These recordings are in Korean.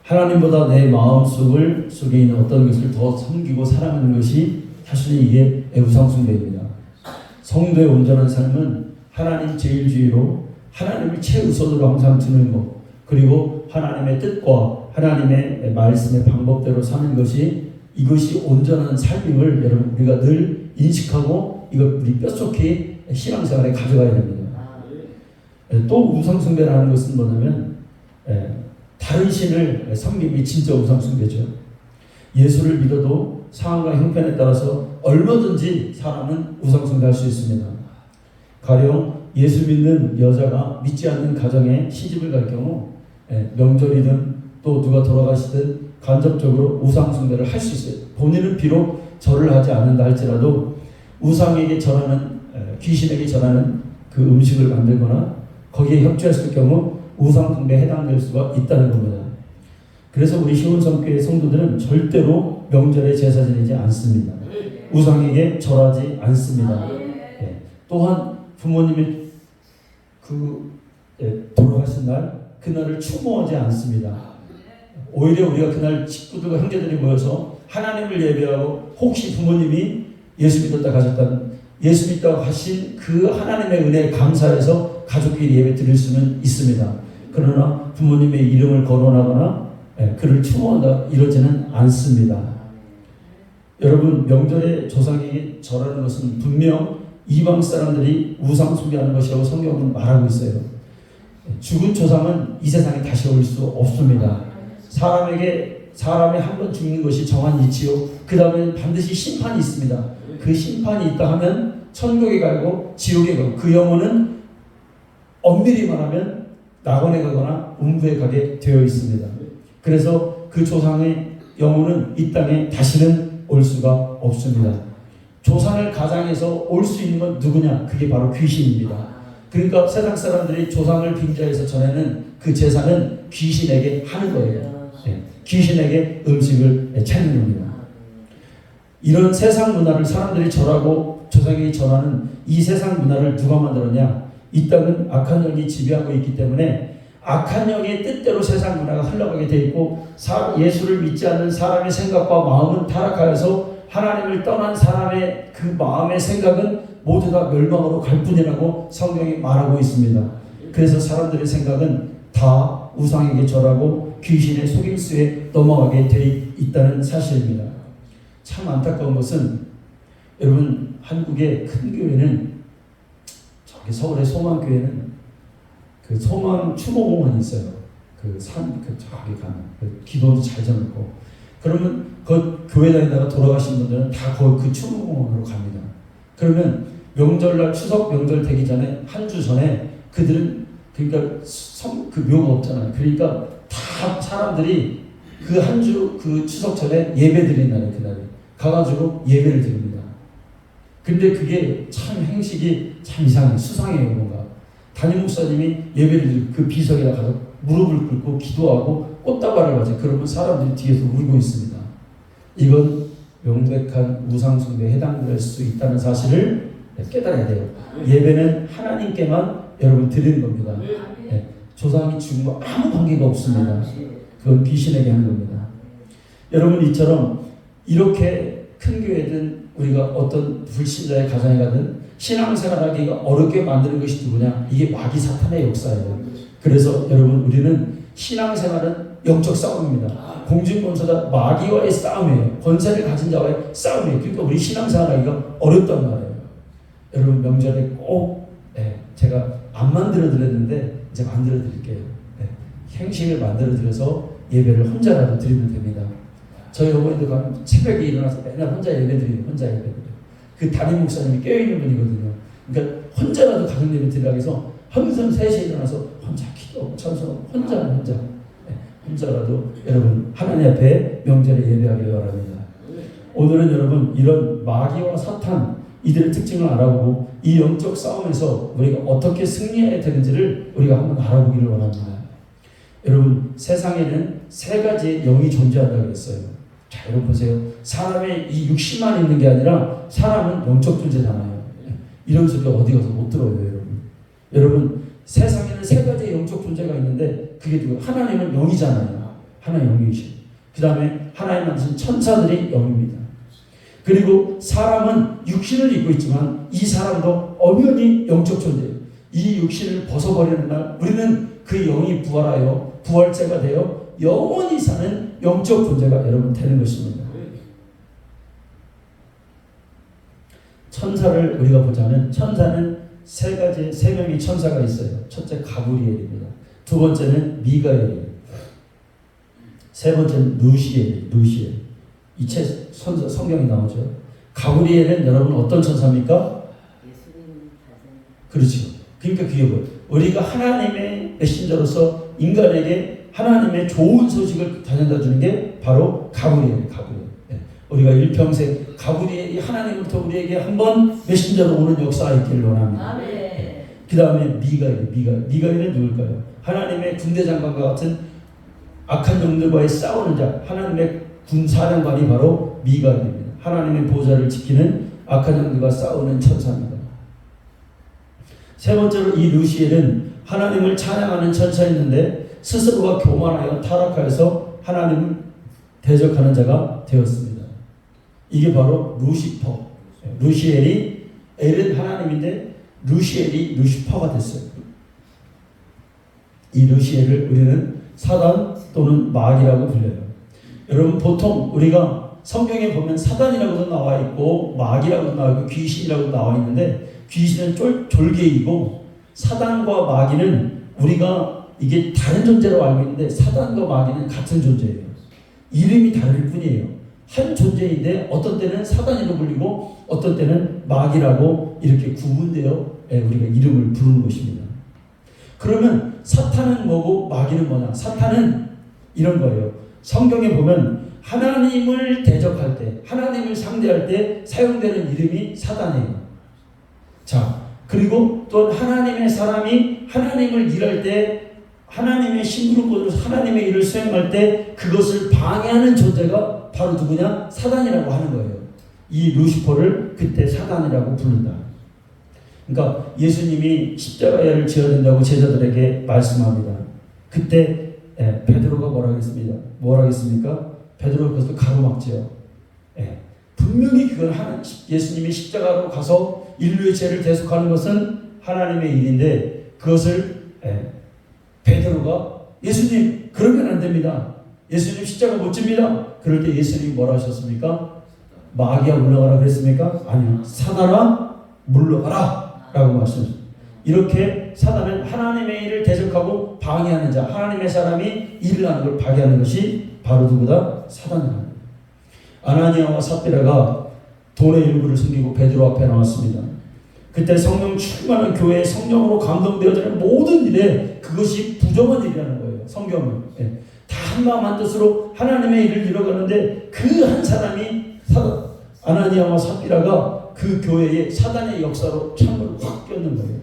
하나님보다 내 마음 속에 있는 어떤 것을 더 섬기고 사랑하는 것이 사실은 이게 우상숭배입니다. 성도의 온전한 삶은 하나님 제일주의로 하나님을 최우선으로 항상 두는 것, 그리고 하나님의 뜻과 하나님의 말씀의 방법대로 사는 것이, 이것이 온전한 삶임을 여러분 우리가 늘 인식하고 이걸 우리 뼛속에 신앙생활에 가져가야 됩니다. 또 우상숭배라는 것은 뭐냐면 다른 신을 섬김이 진짜 우상숭배죠. 예수를 믿어도 상황과 형편에 따라서 얼마든지 사람은 우상숭배할 수 있습니다. 가령 예수 믿는 여자가 믿지 않는 가정에 시집을 갈 경우 명절이든 또 누가 돌아가시든 간접적으로 우상숭배를 할 수 있어요. 본인은 비록 절을 하지 않는다 할지라도 우상에게 절하는, 귀신에게 절하는 그 음식을 만들거나 거기에 협조했을 경우 우상숭배에 해당될 수가 있다는 겁니다. 그래서 우리 시온성교회 성도들은 절대로 명절에 제사 지내지 않습니다. 우상에게 절하지 않습니다. 또한 부모님이 돌아가신 날, 그날을 추모하지 않습니다. 오히려 우리가 그날 식구들과 형제들이 모여서 하나님을 예배하고, 혹시 부모님이 예수 믿었다 가셨다면 예수 믿다가 가신 그 하나님의 은혜에 감사해서 가족끼리 예배 드릴 수는 있습니다. 그러나 부모님의 이름을 거론하거나 그를 추모한다 이러지는 않습니다. 여러분, 명절에 조상에게 절하는 것은 분명 이방 사람들이 우상 숭배하는 것이라고 성경은 말하고 있어요. 죽은 조상은 이 세상에 다시 올 수 없습니다. 사람이 한 번 죽는 것이 정한 이치요, 그 다음에 반드시 심판이 있습니다. 그 심판이 있다 하면 천국에 가고 지옥에 가고, 그 영혼은 엄밀히 말하면 낙원에 가거나 음부에 가게 되어 있습니다. 그래서 그 조상의 영혼은 이 땅에 다시는 올 수가 없습니다. 조상을 가장해서 올 수 있는 건 누구냐? 그게 바로 귀신입니다. 그러니까 세상 사람들이 조상을 빙자해서 전하는 그 제사는 귀신에게 하는 거예요. 귀신에게 음식을 찾는 겁니다. 이런 세상 문화를 사람들이 절하고 조상에게 절하는 이 세상 문화를 누가 만들었냐? 이 땅은 악한 영이 지배하고 있기 때문에 악한 영의 뜻대로 세상 문화가 흘러가게 돼 있고, 예수를 믿지 않는 사람의 생각과 마음은 타락하여서 하나님을 떠난 사람의 그 마음의 생각은 모두 다 멸망으로 갈 뿐이라고 성경이 말하고 있습니다. 그래서 사람들의 생각은 다 우상에게 절하고 귀신의 속임수에 넘어가게 돼 있다는 사실입니다. 참 안타까운 것은, 여러분, 한국의 큰 교회는, 저기 서울의 소망교회는 그 소망 추모공원이 있어요. 저기 가면 기도도 잘 잡고, 그러면 그 교회 다니다가 돌아가신 분들은 다 거기 그 추모공원으로 갑니다. 그러면 명절날, 추석 명절 되기 전에 한 주 전에 그들은, 그러니까 그 묘가 없잖아요. 그러니까 다 사람들이 그 한 주, 그 추석 전에 예배 드린 날에, 그날에 가가지고 예배를 드립니다. 근데 그게 참 행식이 참 이상해요. 수상해요. 뭔가 담임 목사님이 예배를 드리고 그 비석에다 가서 무릎을 꿇고 기도하고 꽃다발을 맞아요. 그러면 사람들이 뒤에서 울고 있습니다. 이건 명백한 우상숭배에 해당될 수 있다는 사실을 깨달아야 돼요. 예배는 하나님께만 여러분 드리는 겁니다. 조상이 죽은 거 아무 관계가 없습니다. 그건 귀신에게 하는 겁니다. 여러분, 이처럼 이렇게 큰 교회든 우리가 어떤 불신자의 가정에 가든 신앙생활하기가 어렵게 만드는 것이 누구냐? 이게 마귀 사탄의 역사예요. 그래서 여러분, 우리는 신앙생활은 영적 싸움입니다. 공중권세자 마귀와의 싸움이에요. 권세를 가진 자와의 싸움이에요. 그러니까 우리 신앙생활하기가 어렵단 말이에요. 여러분, 명절에 꼭 제가 안 만들어 드렸는데 이제 만들어 드릴게요. 행식을 만들어 드려서 예배를 혼자라도 드리면 됩니다. 저희 어머니도 가면 새벽에 일어나서 맨날 혼자 예배 드리고, 혼자 예배 드려요. 그 담임 목사님이 깨어있는 분이거든요. 그러니까 혼자라도 가정 예배 드리라고 해서 항상 3시에 일어나서 혼자 기도하고 찬송하고 혼자라도 여러분 하나님 앞에 명절에 예배하기를 바랍니다. 오늘은 여러분, 이런 마귀와 사탄, 이들의 특징을 알아보고 이 영적 싸움에서 우리가 어떻게 승리해야 되는지를 우리가 한번 알아보기를 원합니다. 여러분, 세상에는 3가지의 영이 존재한다고 그랬어요. 자, 여러분 보세요. 사람의 이 육신만 있는 게 아니라 사람은 영적 존재잖아요. 이런 소리 어디 가서 못 들어요, 여러분. 여러분, 세상에는 3가지의 영적 존재가 있는데 그게 누구? 하나님은 영이잖아요. 하나의 영이시고, 그 다음에 하나님 만드신 천사들이 영입니다. 그리고 사람은 육신을 입고 있지만 이 사람도 엄연히 영적 존재예요. 이 육신을 벗어버리는 날 우리는 그 영이 부활하여 부활체가 되어 영원히 사는 영적 존재가 여러분 되는 것입니다. 천사를 우리가 보자면 천사는 세 명의 천사가 있어요. 첫째 가브리엘입니다. 두 번째는 미가엘이에요. 세 번째는 루시엘. 이 책 성경이 나오죠. 가브리엘은 여러분 어떤 천사입니까? 그렇죠. 그러니까 그게 뭐예요? 우리가 하나님의 메신저로서 인간에게 하나님의 좋은 소식을 전해다 주는 게 바로 가브리엘이에요. 네. 우리가 일평생 가브리엘이 하나님부터 우리에게 한번 메신저로 오는 역사가 있기를 원합니다. 네. 그 다음에 미가엘은 누굴까요? 하나님의 군대 장관과 같은 악한 영들과의 싸우는 자, 하나님의 군사령관이 바로 미가엘입니다. 하나님의 보좌를 지키는 악한 영들과 싸우는 천사입니다. 세 번째로 이 루시엘은 하나님을 찬양하는 천사였는데 스스로가 교만하여 타락하여서 하나님을 대적하는 자가 되었습니다. 이게 바로 루시퍼. 루시엘이 엘은 하나님인데 루시엘이 루시퍼가 됐어요. 이 루시엘을 우리는 사단 또는 마귀라고 불려요. 여러분 보통 우리가 성경에 보면 사단이라고도 나와 있고 마귀라고도 나와 있고 귀신이라고도 나와 있는데 귀신은 졸개이고 사단과 마귀는 우리가 이게 다른 존재로 알고 있는데 사단과 마귀는 같은 존재예요. 이름이 다를 뿐이에요. 한 존재인데 어떤 때는 사단이라고 불리고 어떤 때는 마귀라고 이렇게 구분되어 우리가 이름을 부르는 것입니다. 그러면 사탄은 뭐고 마귀는 뭐냐? 사탄은 이런 거예요. 성경에 보면 하나님을 대적할 때, 하나님을 상대할 때 사용되는 이름이 사단이에요. 자, 그리고 또 하나님의 사람이 하나님을 일할 때, 하나님의 신부를 거두어서 하나님의 일을 수행할 때 그것을 방해하는 존재가 바로 누구냐? 사단이라고 하는 거예요. 이 루시퍼를 그때 사단이라고 부른다. 그러니까 예수님이 십자가를 지어야 된다고 제자들에게 말씀합니다. 그때 베드로가 뭐라고 했습니까? 베드로가 그것을 가로막지요. 분명히 그건 예수님이 십자가로 가서 인류의 죄를 대속하는 것은 하나님의 일인데 그것을 베드로가 예수님 그러면 안 됩니다. 예수님 십자가 못 집니다. 그럴 때 예수님이 뭐라 하셨습니까? 마귀야 물러가라 그랬습니까? 아니요. 사단아 물러가라 라고 말씀하셨습니다. 이렇게 사단은 하나님의 일을 대적하고 방해하는 자, 하나님의 사람이 일을 하는 걸 방해하는 것이 바로 누구다? 사단이다. 아나니아와 삽비라가 돈의 일부를 숨기고 베드로 앞에 나왔습니다. 그때 성령 충만한 교회에 성령으로 감동되어지는 모든 일에 그것이 부정한 일이라는 거예요. 성경은. 다 한마음 한뜻으로 하나님의 일을 이뤄가는데 그 한 사람이 아나니아와 삽비라가 그 교회에 사단의 역사로 창문을 확 꼈는 거예요.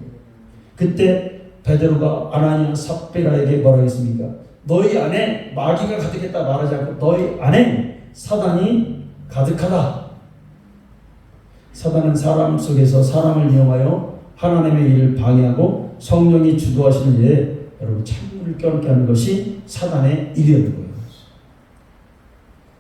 그때 베드로가 아나니아 삽비라에게 뭐라고 했습니까? 너희 안에 마귀가 가득했다 말하지 않고 너희 안에 사단이 가득하다. 사단은 사람 속에서 사람을 이용하여 하나님의 일을 방해하고 성령이 주도하시는 일에 여러분 창문을 껴놓게 하는 것이 사단의 일이었는 거예요.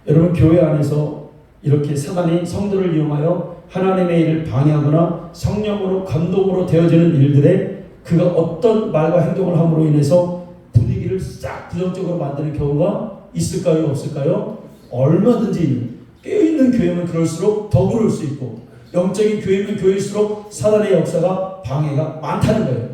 여러분 교회 안에서 이렇게 사단이 성도를 이용하여 하나님의 일을 방해하거나 성령으로 감동으로 되어지는 일들에 그가 어떤 말과 행동을 함으로 인해서 분위기를 싹 부정적으로 만드는 경우가 있을까요? 없을까요? 얼마든지 깨어있는 교회면 그럴수록 더 그럴 수 있고 영적인 교회면 교회일수록 사단의 역사가 방해가 많다는 거예요.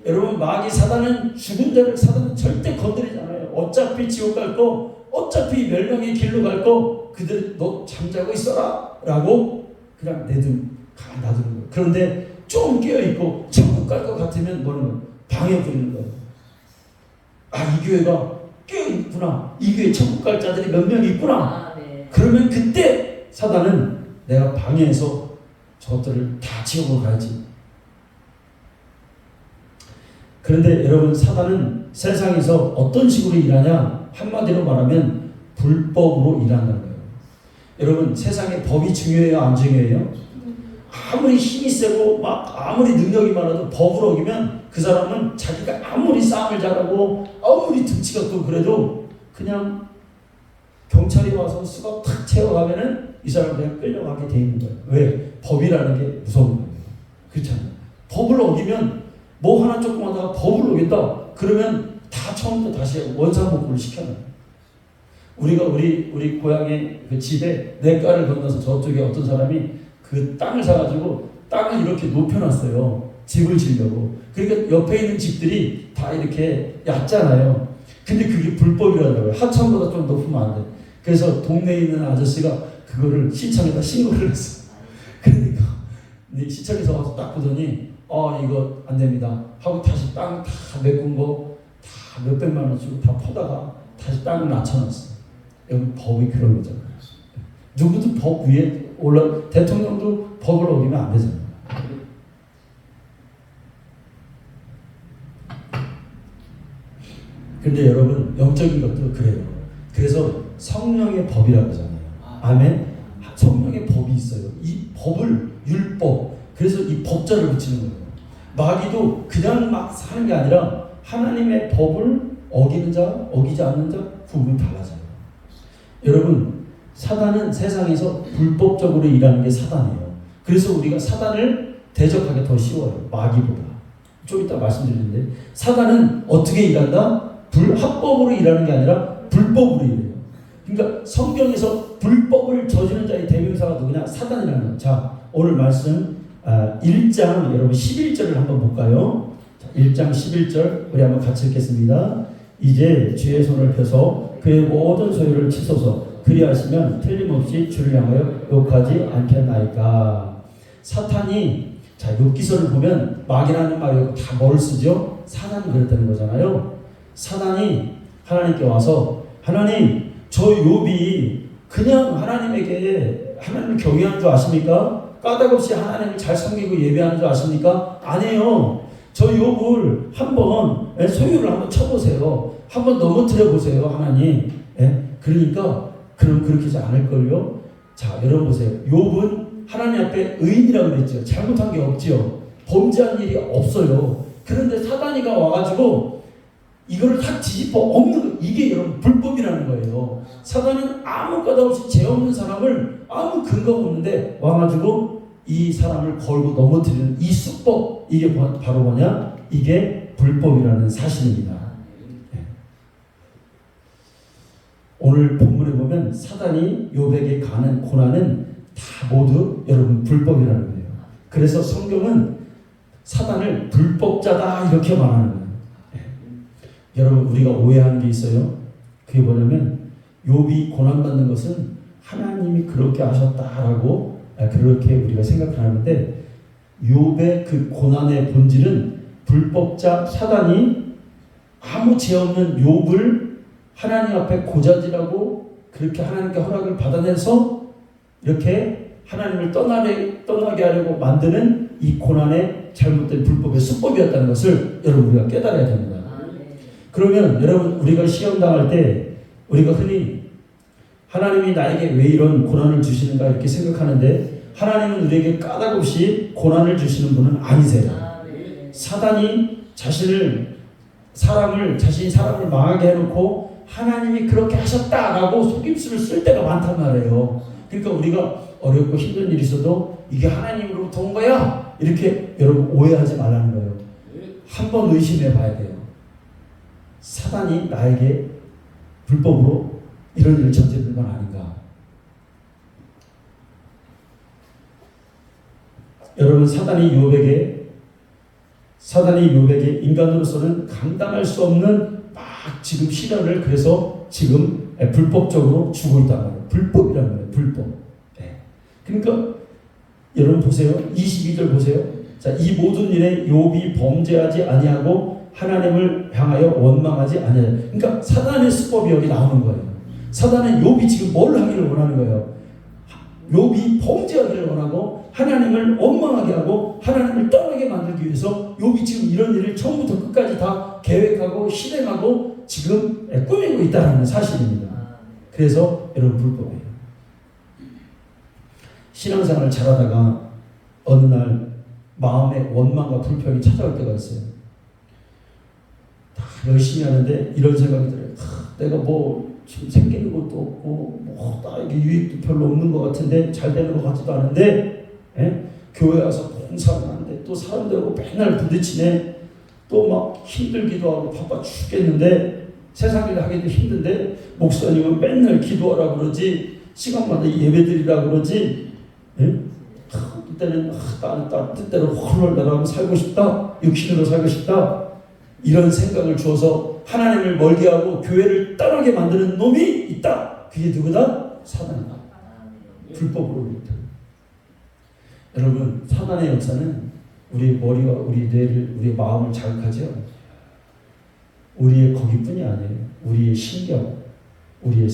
여러분 마귀 사단은 죽은 자를 사단은 절대 건드리지 않아요. 어차피 지옥 갈 거 어차피 멸망의 길로 갈 거 그들 너 잠자고 있어라 라고 그냥 가만 놔두는 거예요. 그런데 좀 깨어있고 천국 갈 것 같으면 뭐는 거예요? 방해 부리는 거예요. 이 교회가 깨어있구나. 이 교회에 천국 갈 자들이 몇 명 있구나. 그러면 그때 사단은 내가 방해해서 저것들을 다 지옥으로 가야지. 그런데 여러분 사단은 세상에서 어떤 식으로 일하냐? 한마디로 말하면 불법으로 일한다는 거예요. 여러분 세상에 법이 중요해요? 안 중요해요? 아무리 힘이 세고 아무리 능력이 많아도 법을 어기면 그 사람은 자기가 아무리 싸움을 잘하고 아무리 등치가 크고 그래도 그냥 경찰이 와서 수갑 탁 채워가면은 이 사람 그냥 끌려가게 돼 있는 거예요. 왜? 법이라는 게 무서운 거예요. 그렇잖아요. 법을 어기면 뭐 하나 조금 하다가 법을 어긴다. 그러면 다 처음부터 다시 원상복구를 시켜놔요. 우리가 우리 고향의 그 집에 냇가를 건너서 저쪽에 어떤 사람이 그 땅을 사가지고 땅을 이렇게 높여놨어요. 집을 지으려고. 그러니까 옆에 있는 집들이 다 이렇게 얕잖아요. 근데 그게 불법이라더라고요. 하천보다 좀 높으면 안 돼. 그래서 동네에 있는 아저씨가 그거를 시청에다 신고를 했어. 그러니까 시청에서 와서 딱 보더니 이거 안 됩니다 하고 다시 땅 다 메꾼 거 다 몇백만 원 주고 다 퍼다가 다시 땅을 낮춰놨어. 여기 법이 그런 거잖아요. 누구도 법 위에 대통령도 법을 어기면 안 되잖아요. 근데 여러분 영적인 것도 그래요. 그래서 성령의 법이라고 하잖아요. 아멘. 성령의 법이 있어요. 이 법을 율법. 그래서 이 법자를 붙이는 거예요. 마귀도 그냥 막 사는 게 아니라 하나님의 법을 어기는 자, 어기지 않는 자 구분이 달라져요. 여러분 사단은 세상에서 불법적으로 일하는 게 사단이에요. 그래서 우리가 사단을 대적하기 더 쉬워요. 마귀보다. 좀 이따 말씀드리는데 사단은 어떻게 일한다? 합법으로 일하는 게 아니라 불법으로 일해요. 그러니까 성경에서 불법을 저지르는 자의 대명사가 누구냐? 사단이라는 거예요. 자, 오늘 말씀 1장 여러분 11절을 한번 볼까요? 자, 1장 11절 우리 한번 같이 읽겠습니다. 이제 주의 손을 펴서 그의 모든 소유를 치소서. 그리하시면 틀림없이 주를 향하여 욕하지 않겠나이까. 사탄이 자, 욥기서를 보면 마귀라는 말이 다 뭘 쓰죠? 사단이 그랬다는 거잖아요. 사단이 하나님께 와서 하나님 저 욥이 그냥 하나님을 경외하는 줄 아십니까? 까닭없이 하나님을 잘 섬기고 예배하는 줄 아십니까? 아니에요. 저 욥을 한번 소유를 한번 쳐보세요. 한번 넘어뜨려 보세요. 하나님. 그러니까 그럼 그렇게 하지 않을걸요. 자, 여러분 보세요. 욥은 하나님 앞에 의인이라고 그랬죠. 잘못한 게 없죠. 범죄한 일이 없어요. 그런데 사단이가 와가지고 이거를 탁 뒤집어 엎는 이게 여러분 불법이라는 거예요. 사단은 아무 까닭 없이 죄 없는 사람을 아무 근거가 없는데 와가지고 이 사람을 걸고 넘어뜨리는 이 수법, 이게 바로 뭐냐? 이게 불법이라는 사실입니다. 오늘 본문에 보면 사단이 욥에게 가는 고난은 다 모두 여러분 불법이라는 거예요. 그래서 성경은 사단을 불법자다 이렇게 말하는 거예요. 여러분 우리가 오해하는 게 있어요. 그게 뭐냐면 욥이 고난받는 것은 하나님이 그렇게 하셨다라고 그렇게 우리가 생각하는데 욥의 그 고난의 본질은 불법자 사단이 아무 죄 없는 욥을 하나님 앞에 고자질하고 그렇게 하나님께 허락을 받아내서 이렇게 하나님을 떠나게 하려고 만드는 이 고난의 잘못된 불법의 수법이었다는 것을 여러분 우리가 깨달아야 됩니다. 그러면 여러분 우리가 시험 당할 때 우리가 흔히 하나님이 나에게 왜 이런 고난을 주시는가 이렇게 생각하는데 하나님은 우리에게 까닭 없이 고난을 주시는 분은 아니세요. 사단이 자신이 사람을 망하게 해놓고 하나님이 그렇게 하셨다라고 속임수를 쓸 때가 많단 말이에요. 그러니까 우리가 어렵고 힘든 일이 있어도 이게 하나님으로부터 온 거야 이렇게 여러분 오해하지 말라는 거예요. 한번 의심해 봐야 돼요. 사단이 나에게 불법으로 이런 일을 저지르는 건 아닌가. 여러분 사단이 욥에게 인간으로서는 감당할 수 없는 막 지금 시련을 그래서 지금 불법적으로 주고 있다는 거예요. 불법이라는 거예요. 불법. 그러니까 여러분 보세요. 22절 보세요. 자, 이 모든 일에 욥이 범죄하지 아니하고 하나님을 향하여 원망하지 아니하여. 그러니까 사단의 수법이 여기 나오는 거예요. 사단은 욥이 지금 뭘 하기를 원하는 거예요. 욥이 범죄하기를 원하고 하나님을 원망하게 하고 하나님을 떠나게 만들기 위해서 욥이 지금 이런 일을 처음부터 끝까지 다 계획하고 실행하고 지금 꾸미고 있다는 사실입니다. 그래서 여러분 불법이에요. 신앙생활을 잘하다가 어느 날 마음에 원망과 불평이 찾아올 때가 있어요. 다 열심히 하는데 이런 생각이 들어요. 내가 뭐 지금 생기는 것도 없고 뭐나 이게 유익도 별로 없는 것 같은데 잘 되는 것 같지도 않은데 교회 와서 봉사를 하는데 또 사람들하고 맨날 부딪히네. 또 막 힘들기도 하고 바빠 죽겠는데 세상 일 하기도 힘든데 목사님은 맨날 기도하라 그러지 시간마다 예배드리라 그러지. 그때는 나는 뜻대로 홀로 나가면 살고 싶다. 육신으로 살고 싶다. 이런 생각을 줘서 하나님을 멀게 하고 교회를 떠나게 만드는 놈이 있다. 그게 누구다? 사단이다. 불법으로 있다. 여러분, 사단의 역사는 우리 머리와 우리 뇌를, 우리 마음을 자극하죠. 우리의 거기뿐이 아니에요. 우리의 신경, 우리의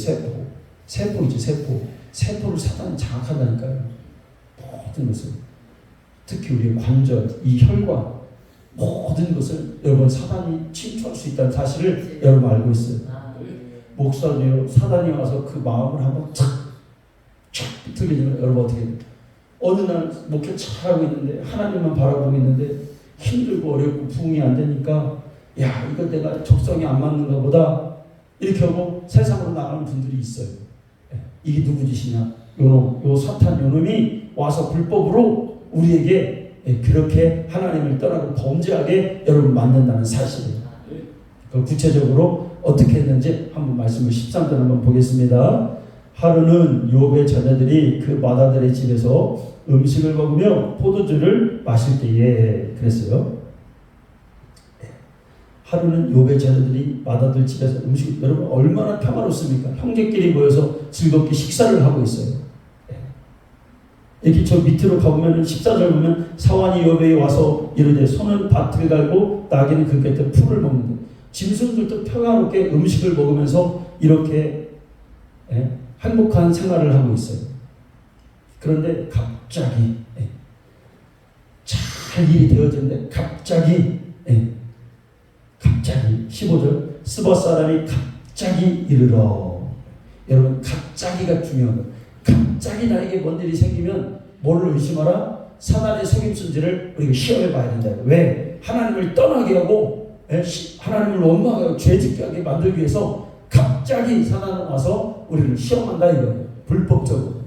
세포이죠, 세포. 세포를 사단이 장악한다니까요. 모든 것을. 특히 우리의 관절, 이 혈관, 모든 것을 여러분 사단이 침투할 수 있다는 사실을 여러분 알고 있어요. 목사도요, 사단이 와서 그 마음을 한번 착 비틀게 되면 여러분 어떻게 돼요? 어느 날 목회 잘하고 있는데 하나님만 바라보고 있는데 힘들고 어렵고 부응이 안 되니까 야 이거 내가 적성이 안 맞는가 보다 이렇게 하고 세상으로 나가는 분들이 있어요. 이게 누구 짓이냐? 요 사탄 요놈이 와서 불법으로 우리에게 그렇게 하나님을 떠나고 범죄하게 여러분 만든다는 사실이에요. 구체적으로 어떻게 했는지 한번 말씀을 13절 한번 보겠습니다. 하루는 욥의 자녀들이 그 마다들의 집에서 음식을 먹으며 포도주를 마실 때에 그랬어요. 하루는 욥의 자녀들이 마다들 집에서 음식, 여러분 얼마나 평화롭습니까? 형제끼리 모여서 즐겁게 식사를 하고 있어요. 여기 저 밑으로 가보면 14절 보면 사환이 욥에게 와서 이르되 소는 밭을 갈고 나귀는 그 곁에 풀을 먹는다. 짐승들도 평화롭게 음식을 먹으면서 이렇게 행복한 생활을 하고 있어요. 그런데 갑자기 잘 일이 되어졌는데 갑자기 15절 스바 사람이 갑자기 이르러. 여러분 갑자기가 중요한 거예요. 갑자기 나에게 뭔 일이 생기면 뭘로 의심하라? 사단의 속임수인지를 우리가 시험해 봐야 된다. 왜? 하나님을 떠나게 하고 하나님을 원망하고 죄짓게 하게 만들기 위해서 갑자기 사단은 와서 우리를 시험한다 이거예요. 불법적으로.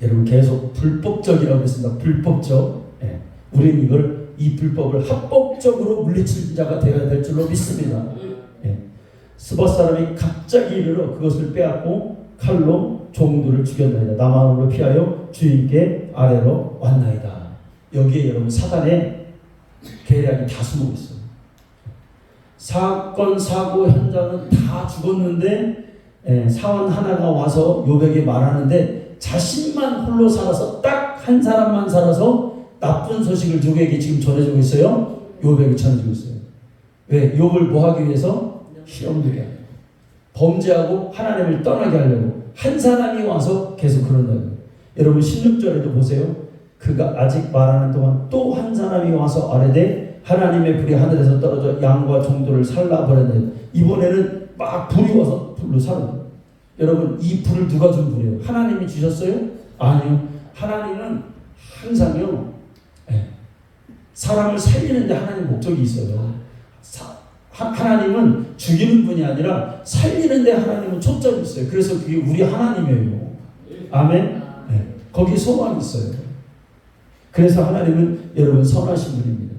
여러분 계속 불법적이라고 했습니다. 불법적. 우리는 이 불법을 합법적으로 물리칠 자가 되어야 될 줄로 믿습니다. 스바 사람이 갑자기 이르러 그것을 빼앗고 칼로 종들을 죽였나이다. 나만으로 피하여 주인께 아래로 왔나이다. 여기에 여러분 사단의 계략이 다 숨어 있어요. 사건 사고 현장은 다 죽었는데 사원 하나가 와서 욥에게 말하는데 자신만 홀로 살아서 딱 한 사람만 살아서 나쁜 소식을 누구에게 지금 전해주고 있어요? 욥에게 전해주고 있어요. 왜? 욥을 뭐 하기 위해서? 시험되게 하려고. 범죄하고 하나님을 떠나게 하려고. 한 사람이 와서 계속 그런다고요. 여러분 16절에도 보세요. 그가 아직 말하는 동안 또 한 사람이 와서 아뢰되 하나님의 불이 하늘에서 떨어져 양과 종들을 살라버렸네. 이번에는 막 불이 와서 불로 살아요. 여러분 이 불을 누가 준 불이에요? 하나님이 주셨어요? 아니요. 하나님은 항상요 사람을 살리는데 하나님 목적이 있어요. 하나님은 죽이는 분이 아니라 살리는데 하나님은 초점이 있어요. 그래서 그게 우리 하나님이에요. 아멘. 거기에 소망이 있어요. 그래서 하나님은 여러분 선하신 분입니다.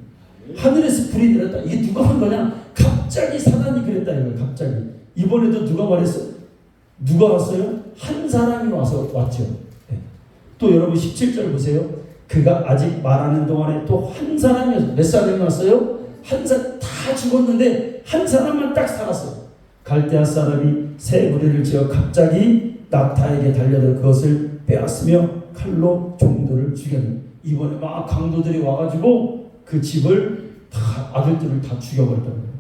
하늘에서 불이 내렸다. 이게 누가 한 거냐? 갑자기 사단이 그랬다 이거예요. 갑자기. 이번에도 누가 말했어? 누가 왔어요? 한 사람이 와서 왔죠. 또 여러분 17절 보세요. 그가 아직 말하는 동안에 또 한 사람이 몇 사람이 왔어요? 한 사람 다 죽었는데 한 사람만 딱 살았어요. 갈대아 사람이 새 무리를 지어 갑자기 낙타에게 달려들어 그것을 빼앗으며 칼로 종들을 죽였네. 이번에 막 강도들이 와가지고 그 집을 다 아들들을 다 죽여버렸다는 거예요.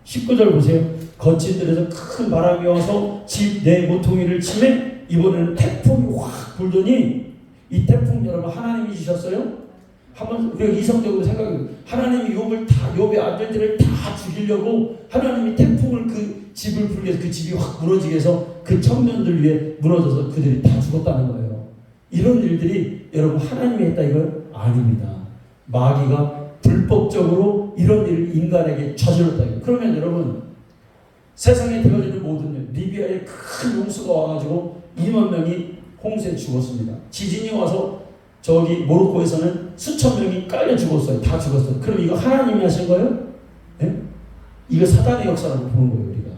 19절 보세요. 거친들에서 큰 바람이 와서 집 내 모퉁이를 치매 이번에는 태풍이 확 불더니 이 태풍 여러분 하나님이 주셨어요? 한번 우리가 이성적으로 생각해요. 하나님이 욥의 아들들을 다 죽이려고 하나님이 태풍을 그 집을 불게 해서 그 집이 확 무너지게 해서 그 청년들 위에 무너져서 그들이 다 죽었다는 거예요. 이런 일들이 여러분 하나님이 했다 이거 아닙니다. 마귀가 불법적으로 이런 일을 인간에게 저질렀다. 그러면 여러분 세상에 되어지는 모든 일, 리비아에 큰 홍수가 와가지고 2만 명이 홍수에 죽었습니다. 지진이 와서 저기 모로코에서는 수천 명이 깔려 죽었어요. 다 죽었어요. 그럼 이거 하나님이 하신 거예요? 네? 이거 사단의 역사라고 보는 거예요, 우리가.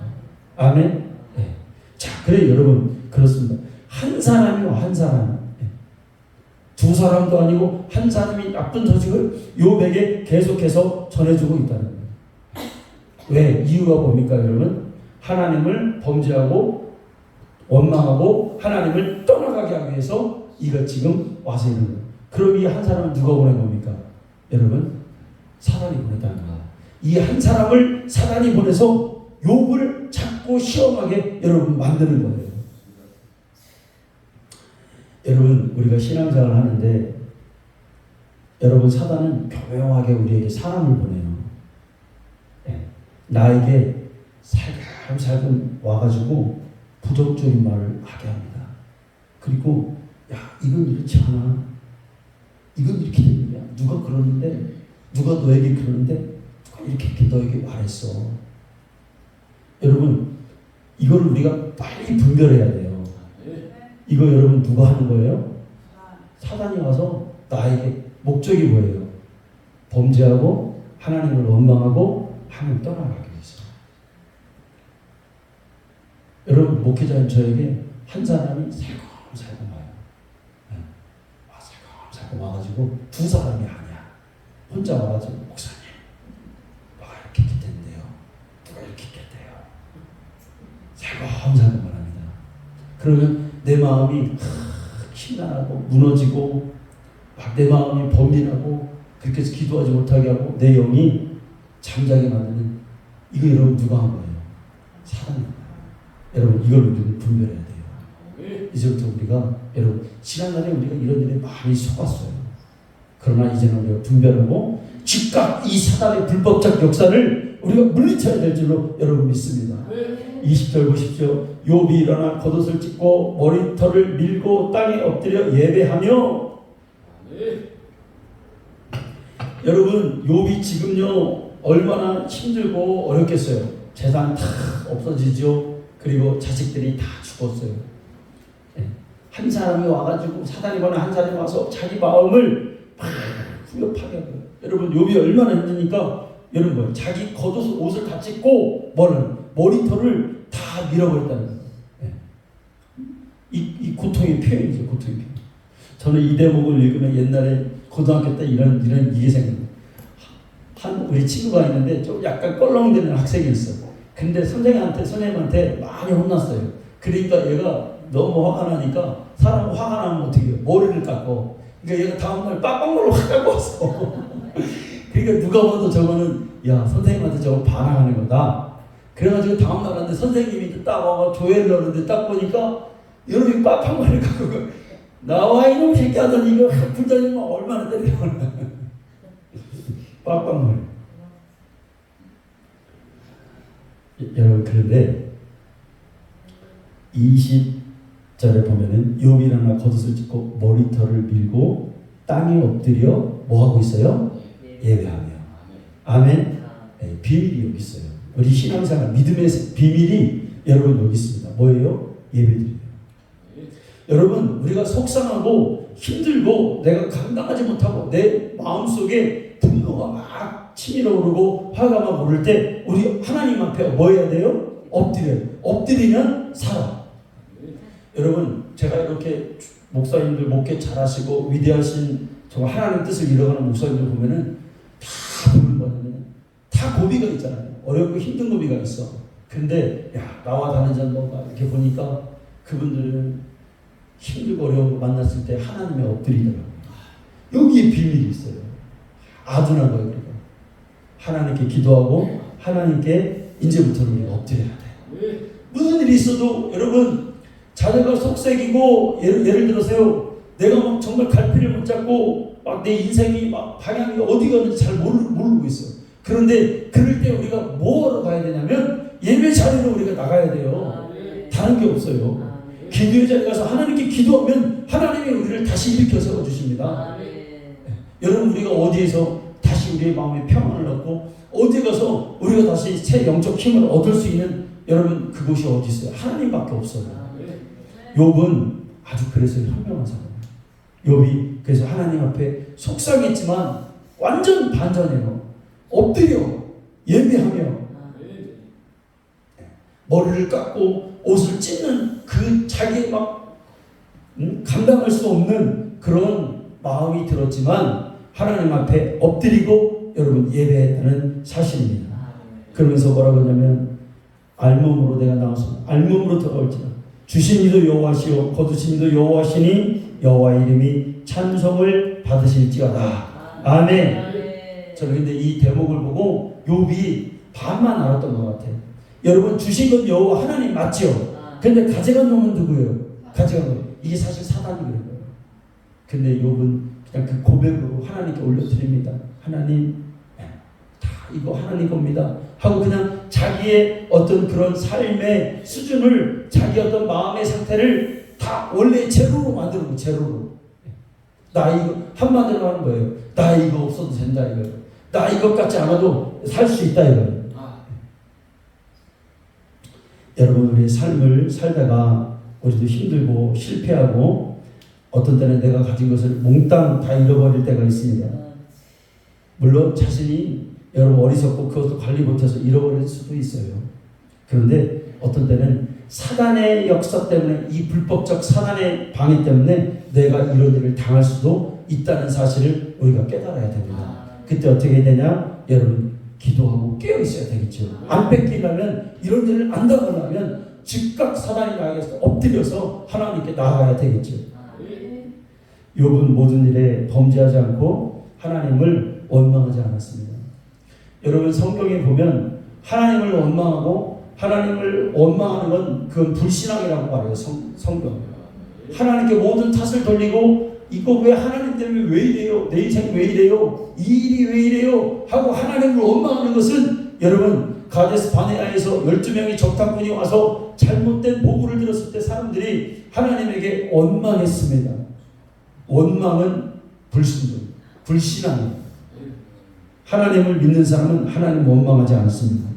아멘? 네. 자, 그래 여러분 그렇습니다. 한 사람이요, 한 사람. 네. 두 사람도 아니고 한 사람이 나쁜 소식을 욥에게 계속해서 전해주고 있다는 거예요. 왜? 이유가 뭡니까, 여러분? 하나님을 범죄하고 원망하고 하나님을 떠나가게 하기 위해서 이거 지금 와서 있는 거예요. 그럼 이 한 사람은 누가 보낸 겁니까? 여러분, 사단이 보냈다는 거예요. 이 한 사람을 사단이 보내서 욥을 자꾸 시험하게 여러분 만드는 거예요. 여러분, 우리가 신앙생활을 하는데 여러분, 사단은 교묘하게 우리에게 사람을 보내요. 네. 나에게 살금살금 와가지고 부정적인 말을 하게 합니다. 그리고 야, 이건 이렇지 않아. 이건 이렇게 되는 거야. 누가 그러는데, 누가 너에게 그러는데, 누가 이렇게 너에게 말했어. 여러분, 이걸 우리가 빨리 분별해야 돼요. 이거 여러분 누가 하는 거예요? 사단이 와서 나에게 목적이 뭐예요? 범죄하고 하나님을 원망하고 하나님 떠나가기 위해서. 여러분, 목회자인 저에게 한 사람이 살금살금 와요. 살금 와가지고 두 사람이 아니야. 혼자 와가지고 목사님, 누가 이렇게 됐는데요. 누가 이렇게 됐대요. 살금살금 말합니다. 그러면 내 마음이 힘나고 무너지고 막 내 마음이 범민하고 그렇게 해서 기도하지 못하게 하고 내 영이 잠자게 만드는 이거 여러분 누가 한 거예요? 사단입니다. 여러분 이걸 우리는 분별해야 돼요. 이제부터 우리가 여러분 지난날에 우리가 이런 일에 많이 속았어요. 그러나 이제는 우리가 분별하고 즉각 이 사단의 불법적 역사를 우리가 물리쳐야 될 줄로 여러분 믿습니다. 20절 보십시오. 욥이 일어나 겉옷을 찢고 머리털을 밀고 땅에 엎드려 예배하며. 여러분 욥이 지금요 얼마나 힘들고 어렵겠어요. 재산 다 없어지죠. 그리고 자식들이 다 죽었어요. 한 사람이 와가지고 사단이 보낸 한 사람이 와서 자기 마음을 막 후벼파게 하고요. 여러분 욥이 얼마나 힘드니까 여러분 뭐예요? 자기 겉옷 옷을 다 찢고 머리털을 다 밀어버렸다는 거예요. 이 고통의 표현이죠. 고통의 표현. 저는 이 대목을 읽으면 옛날에 고등학교 때 이런 이게 생각나요. 우리 친구가 있는데 좀 약간 껄렁대는 학생이 있어. 근데 선생님한테 많이 혼났어요. 그러니까 얘가 너무 화가 나니까 사람 화가 나면 어떻게 해요? 머리를 깎고. 그러니까 얘가 다음날 빡빡물로 확 깎고 왔어. 그러니까 누가 봐도 저거는 야 선생님한테 저거 반항하는 거다. 그래가지고 다음날 왔는데 선생님이 딱 와서 조회를 하는데 딱 보니까 여러분이 빡빡물을 깎고 나와 이놈 새끼 하더니 이거 불더니 얼마나 때려. 빡빡물. 여러분 그런데 20절에 보면은 욥이 일어나 겉옷을 찢고 머리털을 밀고 땅에 엎드려 뭐 하고 있어요? 예배하며. 아멘. 네, 비밀이 여기 있어요. 우리 신앙생활 믿음의 비밀이 여러분 여기 있습니다. 뭐예요? 예배드려요. 여러분 우리가 속상하고 힘들고 내가 감당하지 못하고 내 마음속에 분노가 막 치밀어 오르고 화가 막 오를 때 우리 하나님 앞에 뭐 해야 돼요? 엎드려요. 엎드리면 살아. 여러분 제가 이렇게 목사님들 목회 잘하시고 위대하신 정말 하나님 뜻을 이뤄가는 목사님들 보면은 다 보면 다 고비가 있잖아요. 어렵고 힘든 고비가 있어. 근데 야 나와 다른 전도가 이렇게 보니까 그분들은 힘들고 어려운 거 만났을 때 하나님에 엎드리더라고요. 여기에 비밀이 있어요. 아둔한 거예요. 그러니까. 하나님께 기도하고 하나님께 이제부터는 우리가 엎드려야 돼요. 무슨 일이 있어도 여러분 자녀가 속색이고 예를 들어서요. 내가 막 정말 갈피를 못 잡고 막 내 인생이 막 방향이 어디 가는지 잘 모르고 있어요. 그런데 그럴 때 우리가 뭐하러 가야 되냐면 예배 자리로 우리가 나가야 돼요. 다른 게 없어요. 기도의 자리에 가서 하나님께 기도하면 하나님이 우리를 다시 일으켜 세워주십니다. 여러분 우리가 어디에서 다시 다시 우리의 마음에 평안을 얻고 어디 가서 우리가 다시 새 영적 힘을 얻을 수 있는 여러분 그곳이 어디 있어요? 하나님밖에 없어요. 욥은 아주 그래서 현명한 사람이에요. 욥이 그래서 하나님 앞에 속상했지만 완전 반전해요. 엎드려 예배하며 머리를 깎고 옷을 찢는 그 자기의 막 감당할 수 없는 그런 마음이 들었지만 하나님 앞에 엎드리고 여러분 예배했다는 사실입니다. 그러면서 뭐라고 하냐면 알몸으로 내가 나와서 알몸으로 돌아올지라 주신 이도 여호와시요 거두신 이도 여호와시니 여호와의 이름이 찬송을 받으실지어다. 아멘. 저는 근데 이 대목을 보고 욥이 반만 알았던 것 같아요. 여러분 주신 건 여호와 하나님 맞죠? 근데 가져간 놈은 누구예요? 가져간 거 이게 사실 사단이 그런 거예요. 근데 욥은 그냥 그 고백으로 하나님께 올려드립니다. 하나님 다 이거 하나님 겁니다 하고 그냥 자기의 어떤 그런 삶의 수준을 자기 어떤 마음의 상태를 다 원래 제로로 만드는 거예요. 제로로. 나 이거 한마디로 하는 거예요. 나 이거 없어도 된다 이거예요. 나 이것 같지 않아도 살 수 있다 이거예요. 여러분 우리의 삶을 살다가 우리도 힘들고 실패하고 어떤 때는 내가 가진 것을 몽땅 다 잃어버릴 때가 있습니다. 물론 자신이 여러분 어리석고 그것도 관리 못해서 잃어버릴 수도 있어요. 그런데 어떤 때는 사단의 역사 때문에 이 불법적 사단의 방해 때문에 내가 이런 일을 당할 수도 있다는 사실을 우리가 깨달아야 됩니다. 그때 어떻게 되냐? 여러분 기도하고 깨어 있어야 되겠죠. 안 뺏기려면 이런 일을 안 당하려면 즉각 사단이 나에게서 엎드려서 하나님께 나아가야 되겠죠. 욥은 모든 일에 범죄하지 않고 하나님을 원망하지 않았습니다. 여러분 성경에 보면 하나님을 원망하고 하나님을 원망하는 건 그건 불신앙이라고 말해요. 성경. 하나님께 모든 탓을 돌리고 이거 왜 하나님 때문에 왜 이래요? 내 인생이 왜 이래요? 이 일이 왜 이래요? 하고 하나님을 원망하는 것은 여러분 가데스 바네아에서 12명의 적당군이 와서 잘못된 보고를 들었을 때 사람들이 하나님에게 원망했습니다. 원망은 불신앙, 불신앙이에요. 하나님을 믿는 사람은 하나님 원망하지 않습니다.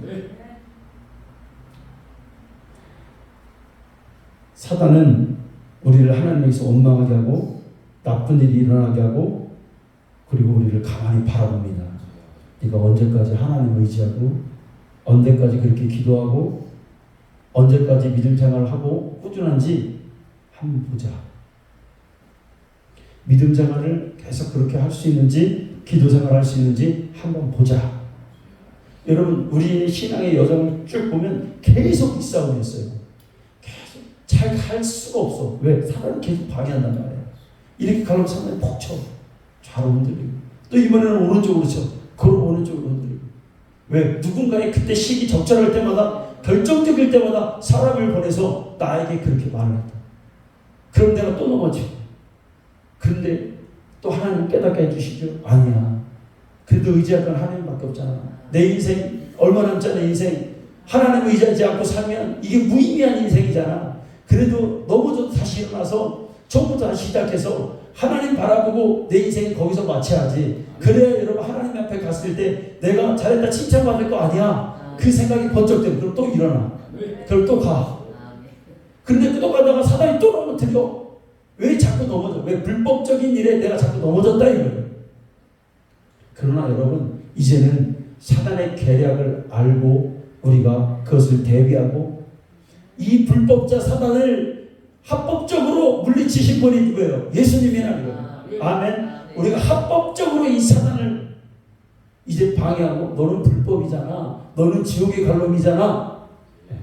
사단은 우리를 하나님에게서 원망하게 하고 나쁜 일이 일어나게 하고 그리고 우리를 가만히 바라봅니다. 네가 언제까지 하나님을 의지하고 언제까지 그렇게 기도하고 언제까지 믿음 생활을 하고 꾸준한지 한번 보자. 믿음 생활을 계속 그렇게 할 수 있는지 기도 생활을 할 수 있는지 한번 보자. 여러분 우리 신앙의 여정을 쭉 보면 계속 이 싸움이었어요. 계속 잘 갈 수가 없어. 왜? 사람이 계속 방해한단 말이에요. 이렇게 가려면 사람이 푹 쳐. 좌로 흔들리고 또 이번에는 오른쪽으로 쳐. 그걸 오른쪽으로 흔들리고 왜? 누군가의 그때 시기 적절할 때마다 결정적일 때마다 사람을 보내서 나에게 그렇게 말을 했다. 그럼 내가 또 넘어지고 그런데 또 하나님 깨닫게 해주시죠? 아니야. 그래도 의지할 건 하나님밖에 없잖아. 내 인생 얼마 남지 않은 인생 하나님을 의지하지 않고 살면 이게 무의미한 인생이잖아. 그래도 넘어져도 다시 일어나서 처음부터 다시 시작해서 하나님 바라보고 내 인생을 거기서 마쳐야지. 그래야 여러분 하나님 앞에 갔을 때 내가 잘했다 칭찬받을 거 아니야. 그 생각이 번쩍 되고 그럼 또 일어나. 그럼 또 가. 그런데 또 가다가 사단이 또 넘어뜨려. 왜 자꾸 넘어져? 왜 불법적인 일에 내가 자꾸 넘어졌다 이거예요. 그러나 여러분 이제는 사단의 계략을 알고 우리가 그것을 대비하고 이 불법자 사단을 합법적으로 물리치신 분이 누구예요? 예수님이라는 거예요. 아멘. 우리가 합법적으로 이 사단을 이제 방해하고 너는 불법이잖아. 너는 지옥의 갈놈이잖아. 네.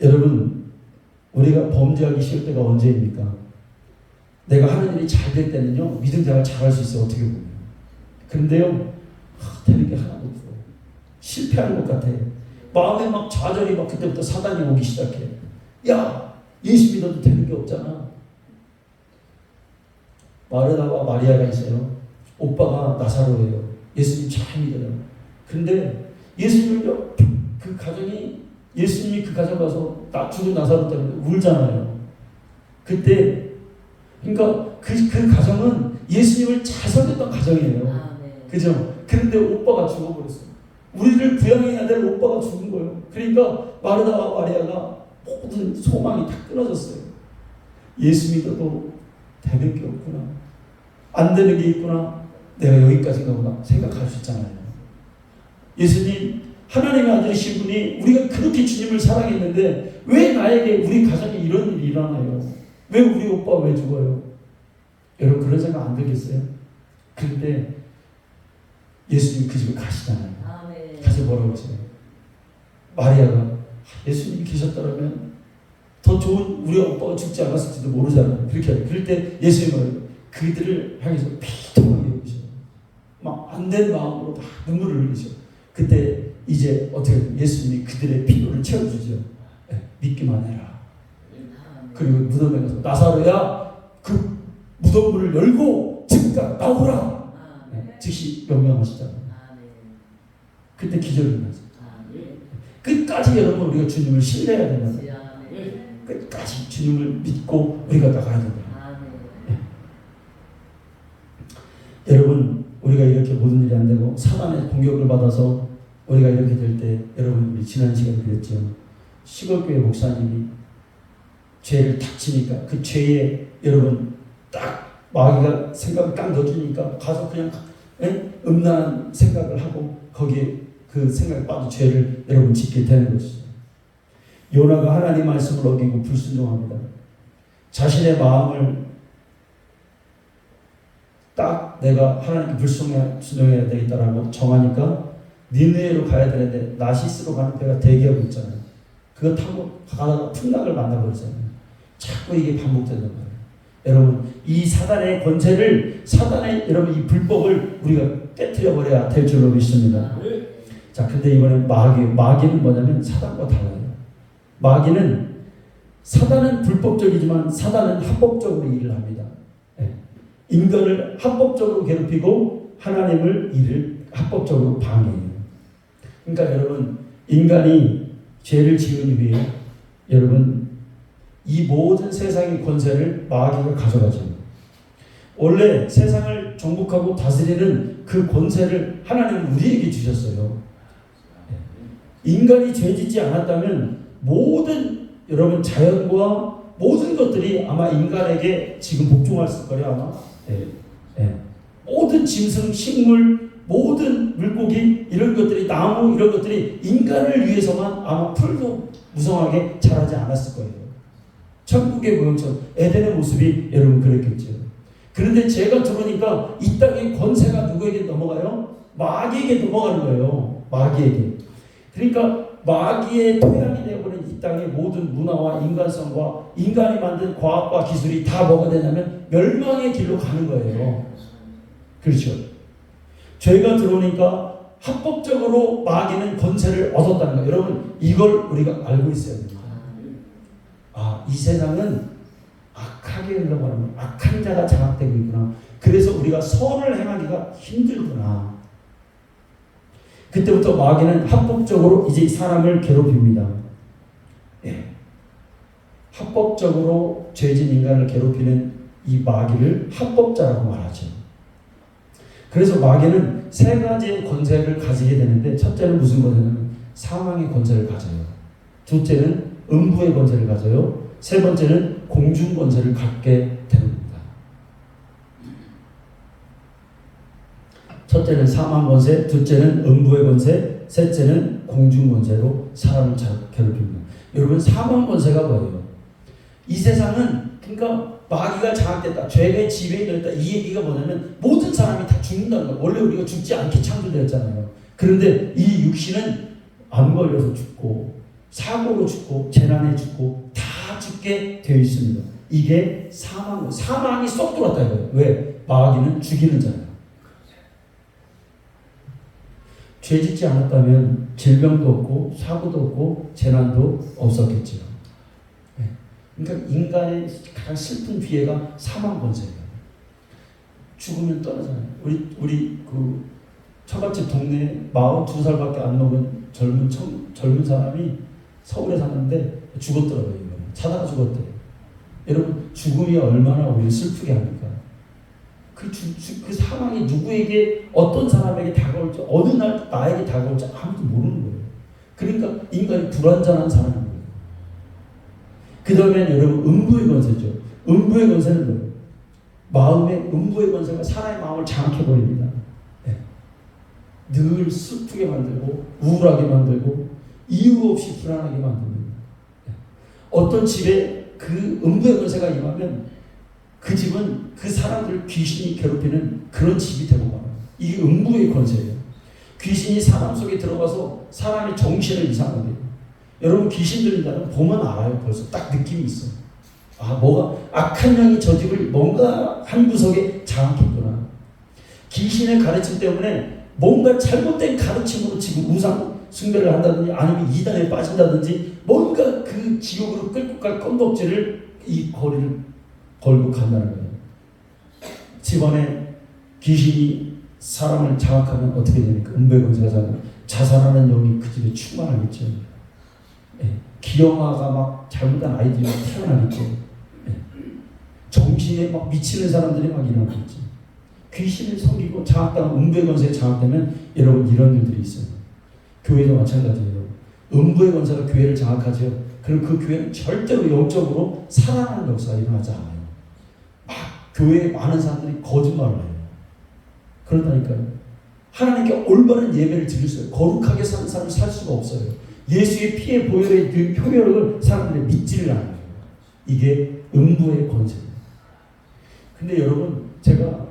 여러분 우리가 범죄하기 쉬울 때가 언제입니까? 내가 하는 일이 잘 될 때는요 믿음 생활 잘할 수 있어요. 어떻게 보면. 그런데요 되는 게 하나도 없어. 실패하는 것 같아요. 마음에 막 좌절이 막 그때부터 사단이 오기 시작해. 야 예수 믿어도 되는 게 없잖아. 마르다와 마리아가 있어요. 오빠가 나사로예요. 예수님 잘 믿어요. 근데 예수님은요 그 가정이 예수님이 그 가정 가서 죽은 나사로 때문에 울잖아요. 그때 그러니까 그 가정은 예수님을 잘 섬겼던 가정이에요. 그죠? 그런데 오빠가 죽어버렸어요. 우리를 부양해야 될 오빠가 죽은 거예요. 그러니까 마르다와 마리아가 모든 소망이 다 끊어졌어요. 예수 믿어도 되는 게 없구나. 안 되는 게 있구나. 내가 여기까지인가 보다 생각할 수 있잖아요. 예수님, 하나님의 아들이신 분이 우리가 그렇게 주님을 사랑했는데 왜 나에게 우리 가정에 이런 일이 일어나요? 왜 우리 오빠 왜 죽어요? 여러분 그런 생각 안 들겠어요? 그런데 예수님이 그 집에 가시잖아요. 가서 뭐라고 하세요? 마리아가 예수님이 계셨더라면 더 좋은 우리 오빠가 죽지 않았을지도 모르잖아요. 그렇게 하요. 그럴 때 예수님은 그들을 향해서 비통하게 여기셔. 막 안 된 마음으로 막 눈물을 흘리셔. 그때 이제 어떻게 예수님이 그들의 필요를 채워주죠. 네, 믿기만 해라. 그리고 무덤에 가서 나사로야 그 무덤문을 열고 즉각 나오라. 네, 즉시 명령하시잖아요. 그때 기절이 일어나죠. 끝까지 여러분 우리가 주님을 신뢰해야 된다. 끝까지 주님을 믿고 우리가 나가야 된다. 네. 여러분 우리가 이렇게 모든 일이 안 되고 사단의 공격을 받아서 우리가 이렇게 될 때 여러분 우리 지난 시간에 그랬죠. 시골교회 목사님이 죄를 탁 치니까 그 죄에 여러분 딱 마귀가 생각을 딱 넣어주니까 가서 그냥 음란한 생각을 하고 거기에 그 생각에 빠져 죄를 여러분 짓게 되는 것이죠. 요나가 하나님 말씀을 어기고 불순종합니다. 자신의 마음을 딱 내가 하나님께 불순종해야 되겠다라고 정하니까 니느웨로 가야 되는데 나시스로 가는 배가 대기하고 있잖아요. 그거 타고 가다가 풍랑을 만나버리잖아요. 자꾸 이게 반복되는 거예요. 여러분 이 사단의 권세를 사단의 여러분 이 불법을 우리가 깨트려 버려야 될 줄로 믿습니다. 자, 근데 이번엔 마귀는 뭐냐면 사단과 달라요. 마귀는 사단은 불법적이지만 사단은 합법적으로 일을 합니다. 네. 인간을 합법적으로 괴롭히고 하나님을 일을 합법적으로 방해해요. 그러니까 여러분 인간이 죄를 지은 후에 여러분 이 모든 세상의 권세를 마귀가 가져가죠. 원래 세상을 정복하고 다스리는 그 권세를 하나님은 우리에게 주셨어요. 인간이 죄짓지 않았다면 모든 여러분 자연과 모든 것들이 아마 인간에게 지금 복종했을 거예요 아마. 모든 짐승, 식물, 모든 물고기 이런 것들이 나무 이런 것들이 인간을 위해서만 아마 풀도 무성하게 자라지 않았을 거예요. 천국의 모형처럼 에덴의 모습이 여러분 그랬겠죠. 그런데 죄가 들어오니까 이 땅의 권세가 누구에게 넘어가요? 마귀에게 넘어가는 거예요. 마귀에게. 그러니까 마귀의 토양이 되어버린 이 땅의 모든 문화와 인간성과 인간이 만든 과학과 기술이 다 뭐가 되냐면 멸망의 길로 가는 거예요. 그렇죠. 죄가 들어오니까 합법적으로 마귀는 권세를 얻었다는 거예요. 여러분 이걸 우리가 알고 있어야 됩니다. 이 세상은 악하게 흘러가는 악한 자가 장악되고 있구나. 그래서 우리가 선을 행하기가 힘들구나. 그때부터 마귀는 합법적으로 이제 사람을 괴롭힙니다. 합법적으로 죄진 인간을 괴롭히는 이 마귀를 합법자라고 말하죠. 그래서 마귀는 세 가지의 권세를 가지게 되는데 첫째는 무슨 권세냐면 사망의 권세를 가져요. 둘째는 음부의 권세를 가져요. 세 번째는 공중 권세를 갖게 됩니다. 첫째는 사망 권세, 둘째는 음부의 권세, 셋째는 공중 권세로 사람을 괴롭힙니다. 여러분 사망 권세가 뭐예요? 이 세상은 그러니까 마귀가 장악됐다, 죄의 지배에 들었다 이 얘기가 뭐냐면 모든 사람이 다 죽는다는 거예요. 원래 우리가 죽지 않게 창조되었잖아요. 그런데 이 육신은 암 걸려서 죽고 사고로 죽고 재난에 죽고 다 죽게 되어 있습니다. 이게 사망이 쏙 들어왔다 이거예요. 왜? 마귀는 죽이는 자예요. 죄 짓지 않았다면 질병도 없고 사고도 없고 재난도 없었겠죠. 그러니까 인간의 가장 슬픈 비애가 사망 권세예요. 죽으면 떠나잖아요. 우리 그 처갓집 동네에 42살밖에 안 먹은 젊은 사람이 서울에 사는데 죽었더라고요. 이번에. 자다가 죽었대요. 여러분 죽음이 얼마나 우리를 슬프게 합니까? 그 상황이 누구에게 어떤 사람에게 다가올지 어느 날 나에게 다가올지 아무도 모르는 거예요. 그러니까 인간이 불완전한 사람인 거예요. 그 다음에 여러분 음부의 권세죠. 음부의 권세는 뭐예요? 마음의 음부의 권세가 사람의 마음을 장악해버립니다. 네. 늘 슬프게 만들고 우울하게 만들고 이유 없이 불안하게 만듭니다. 네. 어떤 집에 그 음부의 권세가 임하면 그 집은 그 사람들 귀신이 괴롭히는 그런 집이 되고 말아요. 이게 음부의 권세예요. 귀신이 사람 속에 들어가서 사람의 정신을 이상하게 해요. 여러분 귀신 들린다는 보면 알아요. 벌써 딱 느낌이 있어요. 아, 뭐가 악한 영이 저 집을 뭔가 한 구석에 장악했구나. 귀신의 가르침 때문에 뭔가 잘못된 가르침으로 지금 우상 숭배를 한다든지 아니면 이단에 빠진다든지 뭔가 그 지옥으로 끌고 갈 건덕지를 이 거리를 걸고 간다는 거예요. 집안에 귀신이 사람을 장악하면 어떻게 됩니까? 음부의 권세가 자살하는 영이 그 집에 충만하겠죠. 예. 기형아가 막 잘못한 아이들이 막 태어나겠죠. 예. 정신에 막 미치는 사람들이 막 일어나겠죠. 귀신을 섬기고 장악당한 음부의 권세에 장악되면 여러분 이런 일들이 있어요. 교회도 마찬가지예요. 음부의 권세가 교회를 장악하죠. 그럼 그 교회는 절대로 영적으로 살아나는 역사가 일어나지 않아요. 막 교회에 많은 사람들이 거짓말을 해요. 그렇다니까요. 하나님께 올바른 예배를 드릴 수 없어요. 거룩하게 사는 사람을 살 수가 없어요. 예수의 피의 보혈의 그 효력을 사람들이 믿지를 않아요. 이게 음부의 권세예요. 근데 여러분 제가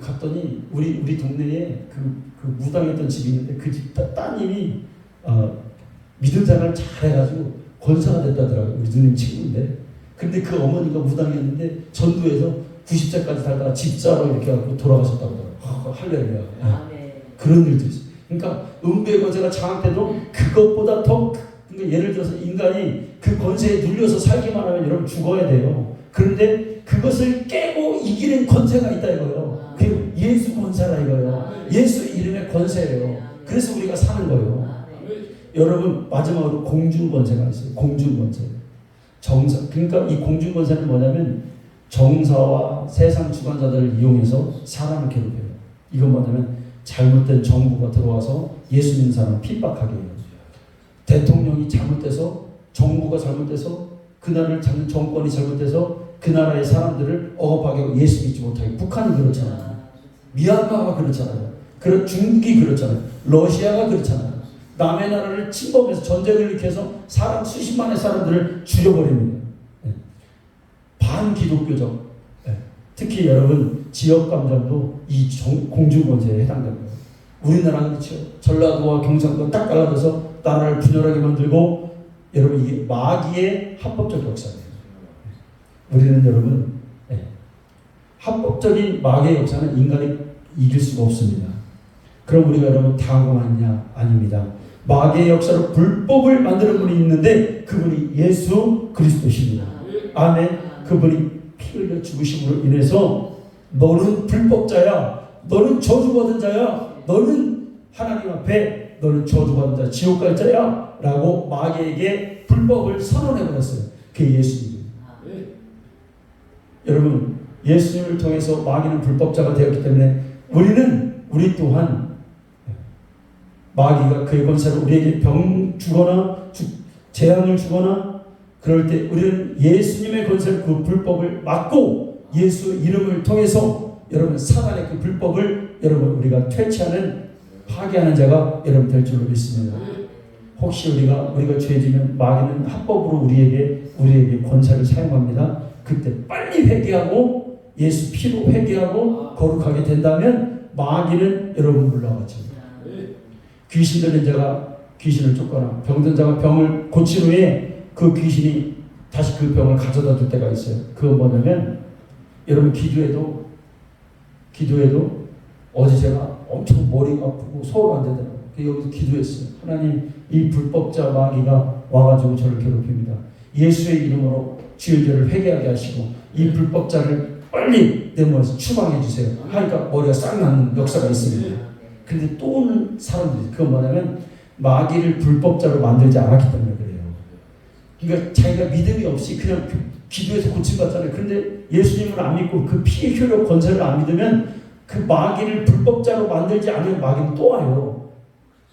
갔더니 우리 동네에 그 무당했던 집이 있는데 그 집 따님이 믿음 생활을 잘 해가지고 권사가 됐다더라고요. 우리 누님 친구인데. 근데 그 어머니가 무당이었는데 전도에서 90세까지 살다가 집사로 이렇게 하고 돌아가셨다고 하더라고요. 할렐루야. 네. 그런 일도 있어요. 그러니까 음부의 권세가 장악돼도 그것보다 더 그러니까 예를 들어서 인간이 그 권세에 눌려서 살기만 하면 여러분 죽어야 돼요. 그런데 그것을 깨고 이기는 권세가 있다 이거예요. 그 예수 권세라 이거예요. 예수 이름의 권세예요. 그래서 우리가 사는 거예요. 여러분 마지막으로 공중 권세가 있어요. 공중 권세. 정사. 그러니까 이 공중 권세는 뭐냐면 정사와 세상 주관자들을 이용해서 사람을 괴롭혀요. 이건 뭐냐면 잘못된 정부가 들어와서 예수 믿는 사람을 핍박하게 해요. 대통령이 잘못돼서 정부가 잘못돼서 그 나라를 잡는 정권이 잘못돼서 그 나라의 사람들을 억압하게 하고 예수 믿지 못하게. 북한이 그렇잖아요. 미얀마가 그렇잖아요. 중국이 그렇잖아요. 러시아가 그렇잖아요. 남의 나라를 침범해서 전쟁을 일으켜서 사람 수십만의 사람들을 죽여버립니다. 네. 반기독교적. 네. 특히 여러분 지역 감정도 이 공중권세에 해당됩니다. 우리나라는 그렇죠. 전라도와 경상도 딱 갈라져서 나라를 분열하게 만들고 여러분 이게 마귀의 합법적 역사예요. 우리는 여러분 합법적인 마귀의 역사는 인간이 이길 수가 없습니다. 그럼 우리가 여러분 당황하느냐? 아닙니다. 마귀의 역사로 불법을 만드는 분이 있는데 그분이 예수 그리스도십니다. 아멘. 그분이 피 흘려 죽으심으로 인해서 너는 불법자야. 너는 저주받은 자야. 너는 하나님 앞에 너는 저주받은 자, 지옥 갈 자야. 라고 마귀에게 불법을 선언해버렸어요. 그게 예수님이에요. 여러분 예수님을 통해서 마귀는 불법자가 되었기 때문에 우리 또한 마귀가 그의 권세로 우리에게 병 주거나 재앙을 주거나 그럴 때 우리는 예수님의 권세로 그 불법을 막고 예수 이름을 통해서 여러분 사단의 그 불법을 여러분 우리가 퇴치하는 파괴하는 자가 여러분 될 줄로 믿습니다. 혹시 우리가 죄지면 마귀는 합법으로 우리에게 권세를 사용합니다. 그때 빨리 회개하고 예수 피로 회개하고 거룩하게 된다면 마귀는 여러분 물러가죠. 귀신 들린 자가 귀신을 쫓거나 병든 자가 병을 고친 후에 그 귀신이 다시 그 병을 가져다 줄 때가 있어요. 그건 뭐냐면 여러분 기도해도 어제 제가 엄청 머리가 아프고 소화가 안 되더라고요. 여기서 기도했어요. 하나님 이 불법자 마귀가 와가지고 저를 괴롭힙니다. 예수의 이름으로 주의 죄를 회개하게 하시고 이 불법자를 빨리 내 몸에서 추방해 주세요. 하니까 머리가 싹 나는 역사가 있습니다. 근데 또 오는 사람들이 그건 뭐냐면 마귀를 불법자로 만들지 않았기 때문에 그래요. 그러니까 자기가 믿음이 없이 그냥 기도해서 고침받잖아요. 그런데 예수님을 안 믿고 그 피의 효력 권세를 안 믿으면 그 마귀를 불법자로 만들지 않으면 마귀는 또 와요.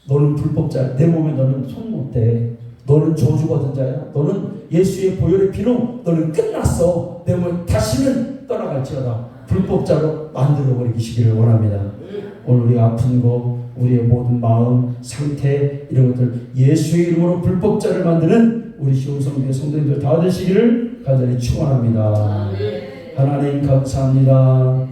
너는 불법자야. 내 몸에 너는 손 못 대. 너는 저주받은 자야. 너는 예수의 보혈의 피로 너는 끝났어. 내 몸에 다시는 떠나갈지어다. 불법자로 만들어버리시기를 원합니다. 오늘 우리 아픈 거, 우리의 모든 마음, 상태 이런 것들 예수의 이름으로 불법자를 만드는 우리 시온성교회 성도님들 다 되시기를 간절히 축원합니다. 하나님 감사합니다.